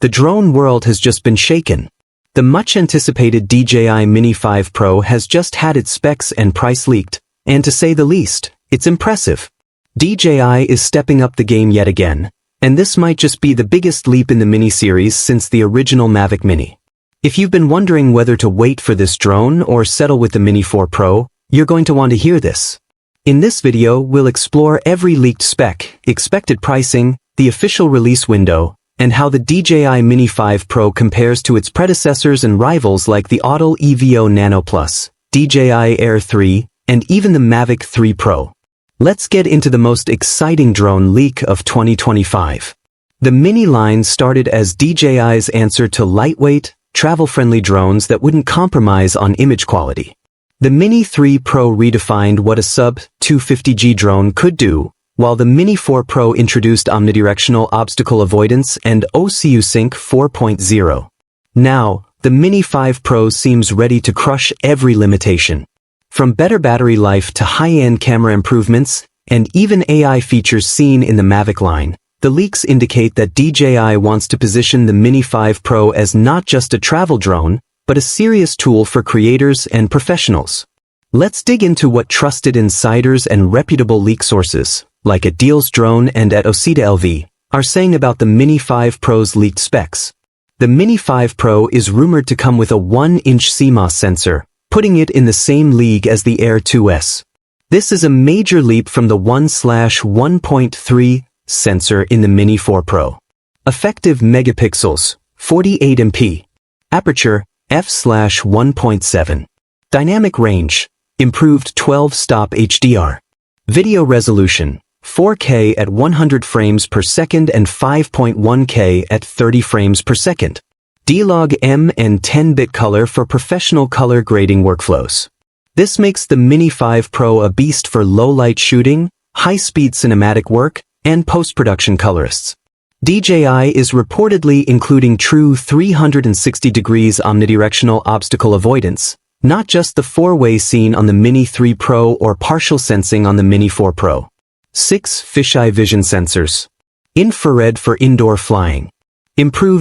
the drone world has just been shaken. The much-anticipated DJI Mini 5 Pro has just had its specs and price leaked, and to say the least, it's impressive. DJI is stepping up the game yet again, and this might just be the biggest leap in the Mini series since the original Mavic Mini. If you've been wondering whether to wait for this drone or settle with the Mini 4 Pro, you're going to want to hear this. In this video, we'll explore every leaked spec, expected pricing, the official release window, and how the DJI Mini 5 Pro compares to its predecessors and rivals like the Autel EVO Nano Plus, DJI Air 3, and even the Mavic 3 Pro. Let's get into the most exciting drone leak of 2025. The Mini line started as DJI's answer to lightweight, travel-friendly drones that wouldn't compromise on image quality. The Mini 3 Pro redefined what a sub-250G drone could do, while the Mini 4 Pro introduced omnidirectional obstacle avoidance and OCU Sync 4.0. Now, the Mini 5 Pro seems ready to crush every limitation. From better battery life to high-end camera improvements, and even AI features seen in the Mavic line, the leaks indicate that DJI wants to position the Mini 5 Pro as not just a travel drone, but a serious tool for creators and professionals. Let's dig into what trusted insiders and reputable leak sources, like at Deals Drone and at Osita LV, are saying about the Mini 5 Pro's leaked specs. The Mini 5 Pro is rumored to come with a 1-inch CMOS sensor, putting it in the same league as the Air 2S. This is a major leap from the 1/1.3 sensor in the Mini 4 Pro. Effective megapixels, 48 MP. Aperture, f/1.7. Dynamic range, improved 12-stop HDR. Video resolution, 4K at 100 frames per second and 5.1K at 30 frames per second. D-Log M and 10-bit color for professional color grading workflows. This makes the Mini 5 Pro a beast for low-light shooting, high-speed cinematic work, and post-production colorists. DJI is reportedly including true 360 degrees omnidirectional obstacle avoidance, not just the 4-way seen on the Mini 3 Pro or partial sensing on the Mini 4 Pro. 6 fisheye vision sensors. Infrared for indoor flying. Improved